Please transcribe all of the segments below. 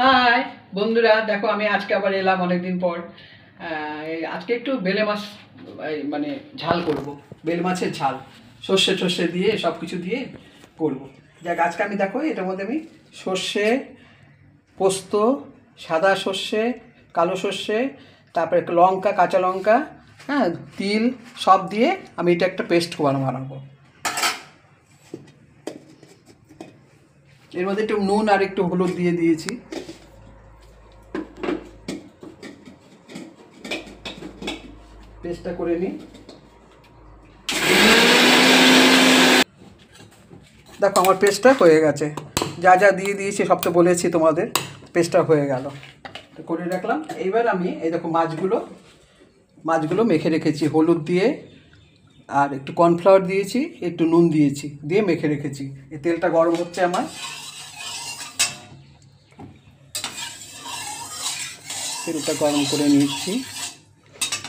High বন্ধুরা, দেখো আমি আজকে আবার এলাম অনেকদিন পর। আজকে একটু বেলে মাছ মানে ঝাল করব। বেলে মাছের ঝাল সর্ষে টর্ষে দিয়ে সব কিছু দিয়ে করব। যাক, আজকে আমি দেখো এটার মধ্যে আমি সর্ষে, পোস্ত, সাদা সর্ষে, কালো সর্ষে, তারপরে লঙ্কা, কাঁচা লঙ্কা, হ্যাঁ, তিল সব দিয়ে আমি এটা একটা পেস্ট বানাবো। এর মধ্যে একটু নুন আর একটু হলুদ দিয়ে দিয়েছি। পেস্টটা করে নিই। দেখো আমার পেস্টটা হয়ে গেছে। যা যা দিয়ে দিয়েছি সব তো বলেছি তোমাদের। পেস্টটা হয়ে গেল, তো করে রাখলাম। এইবার আমি এই দেখো মাছগুলো মেখে রেখেছি হলুদ দিয়ে, আর একটু কর্নফ্লাওয়ার দিয়েছি, একটু নুন দিয়েছি, দিয়ে মেখে রেখেছি। এই তেলটা গরম হচ্ছে আমার, তেলটা গরম করে নিচ্ছি।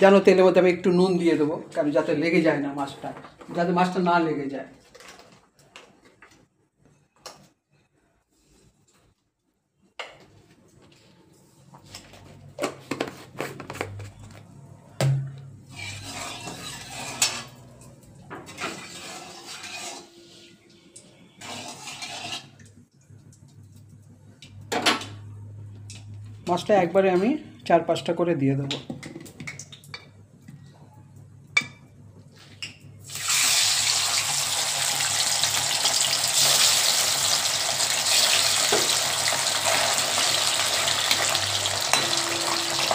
যেন তেলের মধ্যে আমি একটু নুন দিয়ে দেবো, কারণ যাতে লেগে যায় না মাছটা, যাতে মাছটা না লেগে যায়। মাছটা একবারে আমি 4-5টা করে দিয়ে দেবো।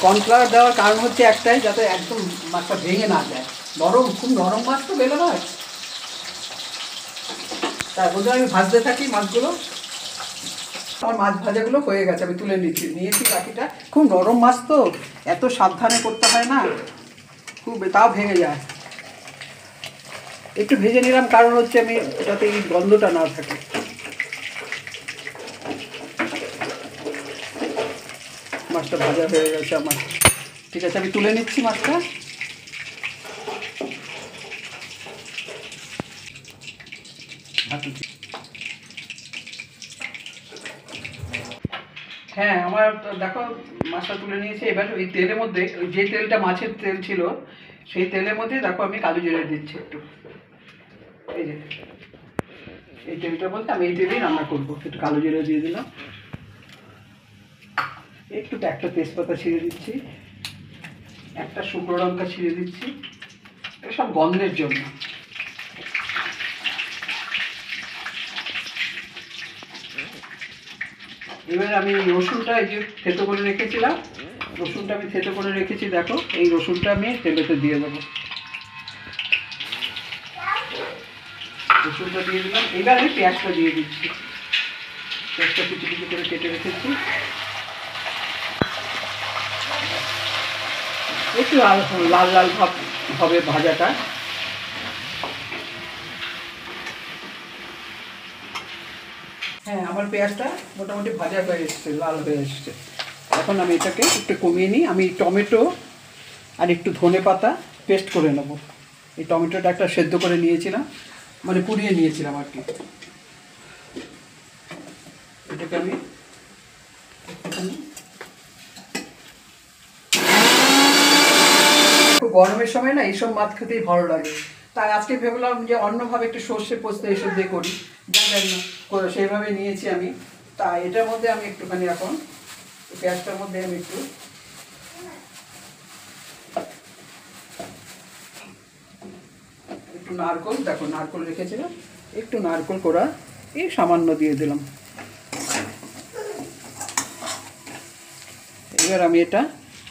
কর্নফ্লাওয়ার দেওয়ার কারণ হচ্ছে একটাই, যাতে একদম মাছটা ভেঙে না যায়। খুব নরম মাছ তো বেলে মাছ, তার মধ্যে আমি ভাজতে থাকি মাছগুলো। আমার মাছ ভাজাগুলো হয়ে গেছে, আমি তুলে নিয়েছি বাকিটা। খুব নরম মাছ তো, এত সাবধানে করতে হয় না, খুব তাও ভেঙে যায়। একটু ভেজে নিলাম, কারণ হচ্ছে আমি যাতে এই গন্ধটা না থাকে। মাছটা ভাজা হয়ে গেছে আমার, ঠিক আছে, আমি তুলে নিচ্ছি মাছটা। হ্যাঁ, আমার দেখো মাছটা তুলে নিয়েছি। এবার ওই তেলের মধ্যে, ওই যে তেলটা মাছের তেল ছিল, সেই তেলের মধ্যে দেখো আমি কালো জিরে দিচ্ছি একটু। এই যে এই তেলটার মধ্যে আমি এই তেলেই রান্না করবো। একটু কালো জিরে দিয়ে দিলাম, একটু একটা তেজপাতা ছিঁড়ে দিচ্ছি, একটা শুকনো লঙ্কা ছিঁড়ে দিচ্ছি, সব গন্ধের জন্য। এবার আমি রসুনটা, এই যে থেতো করে রেখেছিলাম, রসুনটা আমি থেতো করে রেখেছি, দেখো এই রসুনটা আমি তেলেতে দিয়ে দেবো। রসুনটা দিয়ে দিলাম। এবার আমি পেঁয়াজটা দিয়ে দিচ্ছি। পেঁয়াজটা কুচি কুচি করে কেটে রেখেছি। একটু লাল লাল ভাব হবে ভাজাটা। হ্যাঁ, আমার পেঁয়াজটা মোটামুটি ভাজা হয়ে এসছে, লাল হয়ে এসছে। এখন আমি এটাকে একটু কমিয়ে নিই। আমি টমেটো আর একটু ধনেপাতা পেস্ট করে নেব। এই টমেটোটা একটা সেদ্ধ করে নিয়েছিলাম, মানে পুড়িয়ে নিয়েছিলাম আর কি। এটাকে আমি গরমের সময় না এইসব মাছ খেতেই ভালো লাগে, তাই আজকে ভেবলাম যে অন্যভাবে একটু সর্ষে পোস্ত এইসব দিয়ে করি। জানেন না, সেইভাবে নিয়েছি আমি। তা এটার মধ্যে আমি একটুখানি এখন পেঁয়াজটার মধ্যে আমি একটু নারকোল, দেখো নারকোল রেখেছিলাম, একটু নারকোল কোড়া এই সামান্য দিয়ে দিলাম। এবার আমি এটা,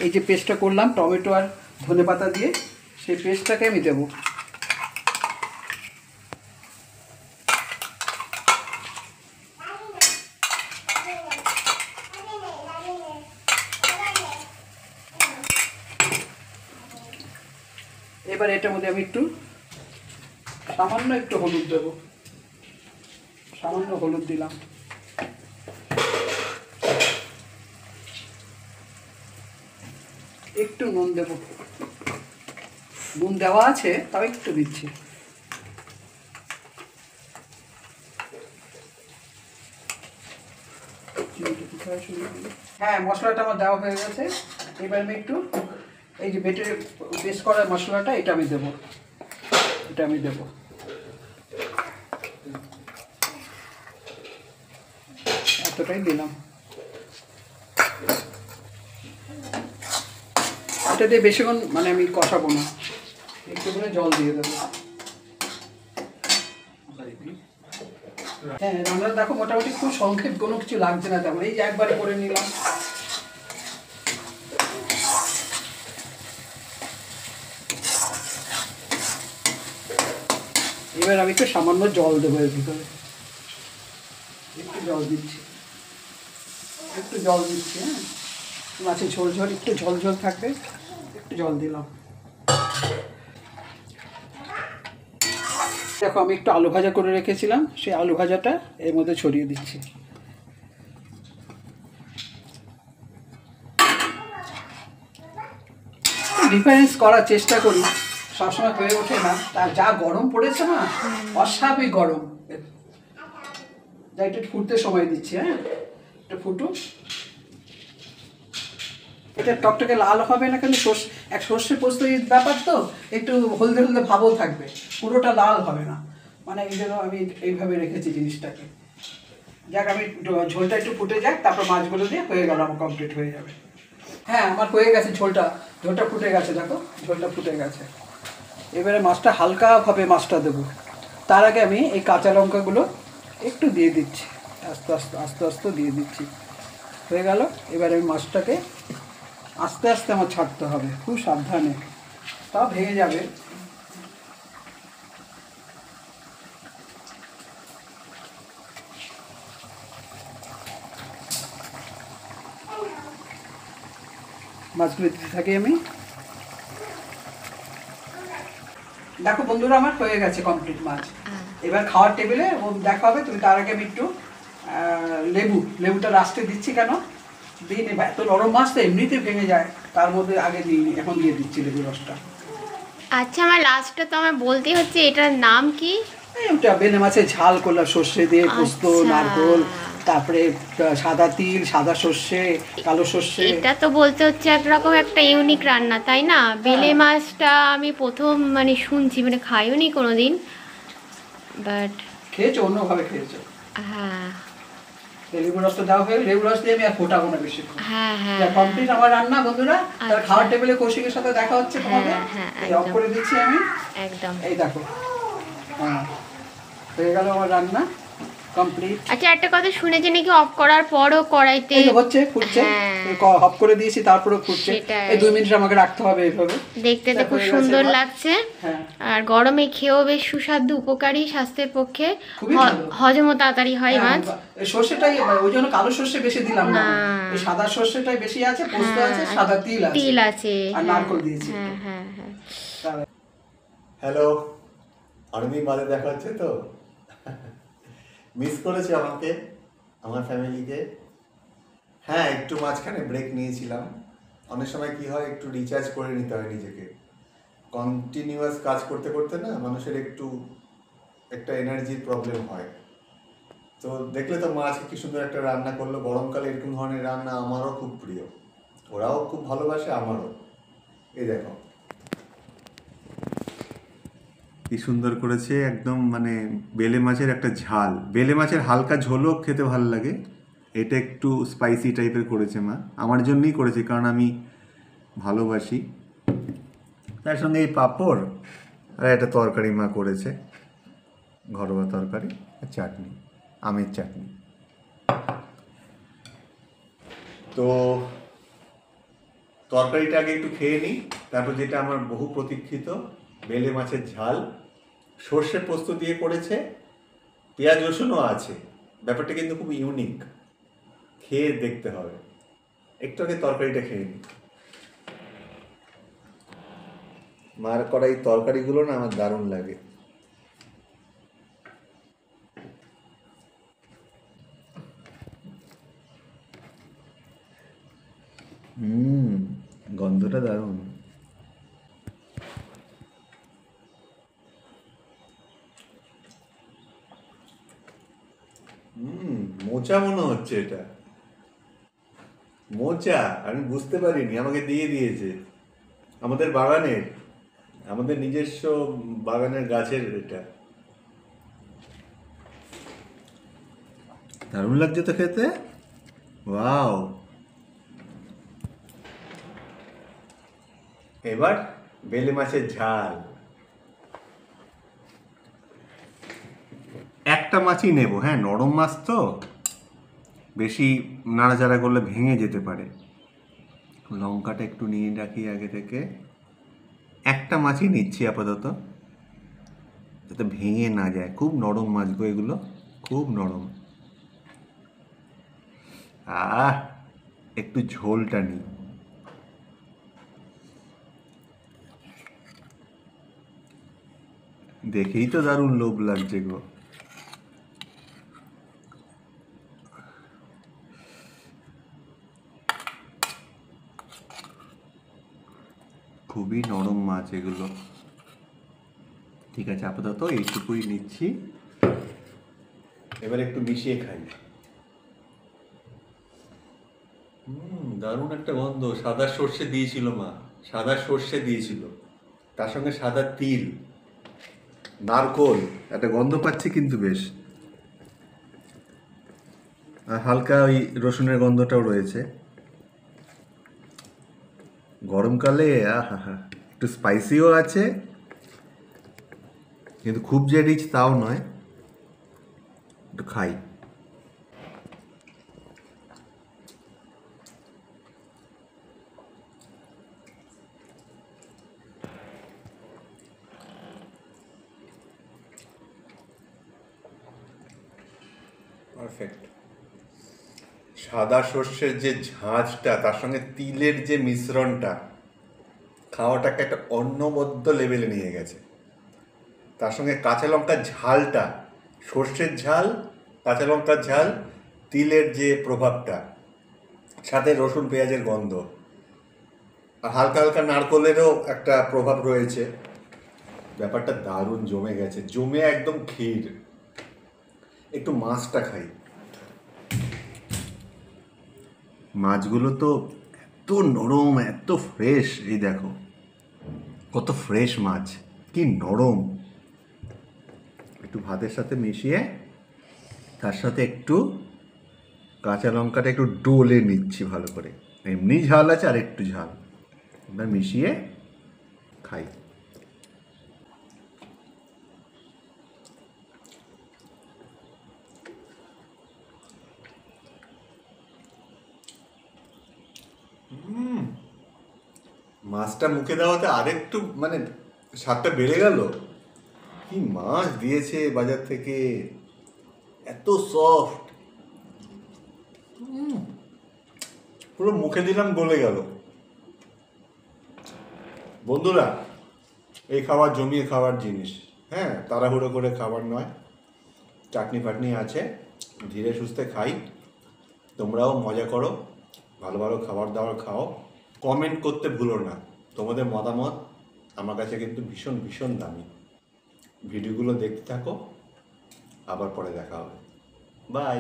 এই যে পেস্টটা করলাম টমেটো আর ধনেপাতা দিয়ে, সেই পেস্টটাকে আমি দেবো। এবার এটার মধ্যে আমি সামান্য একটু হলুদ দেবো, সামান্য হলুদ দিলাম। একটু নুন দেব, নুন দেওয়া আছে তাও একটু দিচ্ছি। চিনিটা হ্যাঁ, মশলাটা আমার দেওয়া হয়ে গেছে। এবার আমি একটু এই যে বেটে পেস্ট করা মশলাটা এটা আমি দেবো, এতটাই দিলাম। এটা দিয়ে বেশিক্ষণ মানে আমি কষাবো না, একটু করে জল দিয়ে দেবো। হ্যাঁ, রান্না দেখো মোটামুটি খুব সংক্ষেপ, কোনো কিছু লাগছে না তেমন, এই যে একবারে করে নিলাম। এবার আমি একটু সামান্য জল দেবো এর ভিতরে, একটু জল দিচ্ছি। হ্যাঁ, মাছের ঝোল একটু ঝোল থাকবে, একটু জল দিলাম। দেখো আমি একটু আলু ভাজা করে রেখেছিলাম, সেই আলু ভাজাটা এর মধ্যে ছড়িয়ে দিচ্ছি। ডিফারেন্স করার চেষ্টা করি, সবসময় হয়ে ওঠে না, আর যা গরম পড়েছে না, অস্বাভাবিক গরম। যা একটু ফুটতে সময় দিচ্ছি। হ্যাঁ, এটা ফুটুক। এটা টকটকে লাল হবে না, কেন সর্ষে পোস্ত ব্যাপার তো, একটু হলদে হলদে ভাবও থাকবে, পুরোটা লাল হবে না, মানে এই জন্য আমি এইভাবে রেখেছি জিনিসটাকে। যাক, আমি ঝোলটা একটু ফুটে যাক, তারপর মাছগুলো দিয়ে হয়ে গেল, আমার কমপ্লিট হয়ে যাবে। হ্যাঁ, আমার হয়ে গেছে ঝোলটা ফুটে গেছে, দেখো ঝোলটা ফুটে গেছে। এবারে মাছটা হালকাভাবে দেবো। তার আগে আমি এই কাঁচা লঙ্কাগুলো একটু দিয়ে দিচ্ছি, আস্তে দিয়ে দিচ্ছি। হয়ে গেল। এবারে আমি মাছটাকে আস্তে আস্তে আমার ছাড়তে হবে, খুব সাবধানে, তাও ভেঙে যাবে। মাছগুলো দিতে থাকি আমি। দেখো বন্ধুরা, আমার হয়ে গেছে কমপ্লিট মাছ। এবার খাওয়ার টেবিলে দেখা হবে। তুমি তার আগে আমি একটু লেবুটা লাস্টে দিচ্ছি, কেন দিই নি, এত নরম মাছ তো এমনিতে ভেঙে যায়, তার মধ্যে আগে দিইনি, এখন দিয়ে দিচ্ছি লেবু রসটা। আচ্ছা, আমার লাস্টটা তো আমার বলতে হচ্ছে, এটার নাম কি? ওটা বেলে মাছের ঝাল করলাম, সর্ষে দিয়ে, পোস্ত, নারকোল, তারপরে সাদা তিল, সাদা সর্ষে, কালো সর্ষে। এটা তো বলতে হচ্ছে একরকম একটা ইউনিক রান্না, তাই না? বেলে মাছটা আমি প্রথম মানে শুনছি, মানে খাইও নি কোনোদিন, বাট খেয়েছো, অন্যভাবে খেয়েছো। হ্যাঁ লেবু রসটা দেওয়া হয়ে, লেবু রস দিয়ে আমি আর ফোটাবো না বেশি। হ্যাঁ হ্যাঁ, কমপ্লিট আমার রান্না বন্ধুরা। তার খাওয়ার টেবিলে কৌশিকের সাথে দেখা হচ্ছে তোমাদের। এই অফ করে দিচ্ছি আমি একদম। এই দেখো, হ্যাঁ হয়ে গেল আমার রান্না কমপ্লিট। আচ্ছা, একটা কথা শুনেছি নাকি অফ করার পরও কড়াইতে হচ্ছে, ফুটছে। অফ করে দিয়েছি, তারপরে ফুটছে। এই 2 মিনিট আমাকে রাখতে হবে এইভাবে। দেখতে তো খুব সুন্দর লাগছে, আর গরমে খেয়েও বেশ সুস্বাদু, উপকারী স্বাস্থ্যের পক্ষে, হজমও তাড়াতাড়ি হয় মাছ। সর্ষেটাই ওই জন্য কালো সর্ষে বেশি দিলাম না, এই সাদা সর্ষেটাই বেশি আছে, পোস্ত আছে, সাদা তিল আছে, আর নারকেল দিয়েছি। হ্যাঁ হ্যাঁ হ্যাঁ। হ্যালো, অনেকদিন বাদে দেখা হচ্ছে তো। মিস করেছে আমাকে, আমার ফ্যামিলিকে। হ্যাঁ, একটু মাঝখানে ব্রেক নিয়েছিলাম। অনেক সময় কি হয়, একটু রিচার্জ করে নিতে হয় নিজেকে। কন্টিনিউয়াস কাজ করতে করতে না, মানুষের একটা এনার্জির প্রবলেম হয়। তো দেখলে তো মা আজকে কি সুন্দর একটা রান্না করলো। গরমকালে এরকম ধরনের রান্না আমারও খুব প্রিয়, ওরাও খুব ভালোবাসে, আমারও। এই দেখো কি সুন্দর করেছে, একদম মানে বেলে মাছের একটা ঝাল। বেলে মাছের হালকা ঝোলও খেতে ভালো লাগে, এটা একটু স্পাইসি টাইপের করেছে মা, আমার জন্যই করেছে, কারণ আমি ভালোবাসি। তার সঙ্গে এই পাঁপড় আর একটা তরকারি মা করেছে, ঘরোয়া তরকারি আর চাটনি, আমের চাটনি। তো তরকারিটা আগে একটু খেয়ে নিই, তারপর যেটা আমার বহু প্রতীক্ষিত বেলে মাছের ঝাল, সর্ষে পোস্ত দিয়ে করেছে, পেঁয়াজ রসুনও আছে। ব্যাপারটা কিন্তু খুব ইউনিক, খেয়ে দেখতে হবে। একটু আগে তরকারিটা খেয়ে নিই। মার করা এই তরকারিগুলো না আমার দারুণ লাগে। গন্ধটা দারুণ। মোচা মনে হচ্ছে এটা। মোচা আমি বুঝতে পারিনি, আমাকে দিয়ে দিয়েছে। আমাদের বাগানের, আমাদের নিজস্ব বাগানের গাছের এটা। দারুণ লাগছে তো খেতে। ওয়াও। এবার বেলে মাছের ঝাল। একটা মাছই নেব, হ্যাঁ, নরম মাছ তো, বেশি নাড়াচাড়া করলে ভেঙে যেতে পারে। লঙ্কাটা একটু নিয়ে রাখি আগে থেকে। একটা মাছই নিচ্ছি আপাতত, যাতে ভেঙে না যায়। খুব নরম মাছ গো এগুলো, খুব নরম। একটু ঝোলটা নিই। দেখেই তো দারুণ লোভ লাগছে গো। খুবই নরম মাছ এগুলো। ঠিক আছে, আপাতত এইটুকুই নিচ্ছি। এবার একটু মিশিয়ে খাই। দারুণ একটা গন্ধ। সাদা সর্ষে দিয়েছিল মা, সাদা সর্ষে দিয়েছিল, তার সঙ্গে সাদা তিল, নারকোল, একটা গন্ধ পাচ্ছি কিন্তু বেশ। আর হালকা ওই রসুনের গন্ধটাও রয়েছে। গরমকালে আহা, একটু স্পাইসিও আছে, কিন্তু খুব যে রিচ তাও নয়। একটু খাই। পারফেক্ট। সাদা সর্ষের যে ঝাঁঝটা, তার সঙ্গে তিলের যে মিশ্রণটা, খাওয়াটাকে একটা অন্নবদ্য লেভেলে নিয়ে গেছে। তার সঙ্গে কাঁচা লঙ্কার ঝালটা, সর্ষের ঝাল, কাঁচা লঙ্কার ঝাল, তিলের যে প্রভাবটা, সাথে রসুন পেঁয়াজের গন্ধ, আর হালকা হালকা নারকোলেরও একটা প্রভাব রয়েছে। ব্যাপারটা দারুণ জমে গেছে, জমে একদম ক্ষীর। একটু মাছটা খাই। মাছগুলো তো এত নরম, এত ফ্রেশ। এই দেখো কত ফ্রেশ মাছ, কি নরম। একটু ভাতের সাথে মিশিয়ে, তার সাথে একটু কাঁচা লঙ্কাটা একটু ডলে নিচ্ছি ভালো করে। এমনি ঝাল আছে আর একটু ঝাল, এবার মিশিয়ে খাই। মাছটা মুখে দেওয়াতে আরেকটু মানে স্বাদটা বেড়ে গেল। কি মাছ দিয়েছে বাজার থেকে, এত সফট, পুরো মুখে দিলাম গলে গেল। বন্ধুরা, এই খাবার জমিয়ে খাওয়ার জিনিস, হ্যাঁ, তাড়াহুড়ো করে খাবার নয়। চাটনি ফাটনি আছে, ধীরে সুস্থে খাই। তোমরাও মজা করো, ভালো ভালো খাবার দাবার খাও। কমেন্ট করতে ভুলো না, তোমাদের মতামত আমার কাছে কিন্তু ভীষণ ভীষণ দামি। ভিডিওগুলো দেখতে থাকো, আবার পরে দেখা হবে। বাই।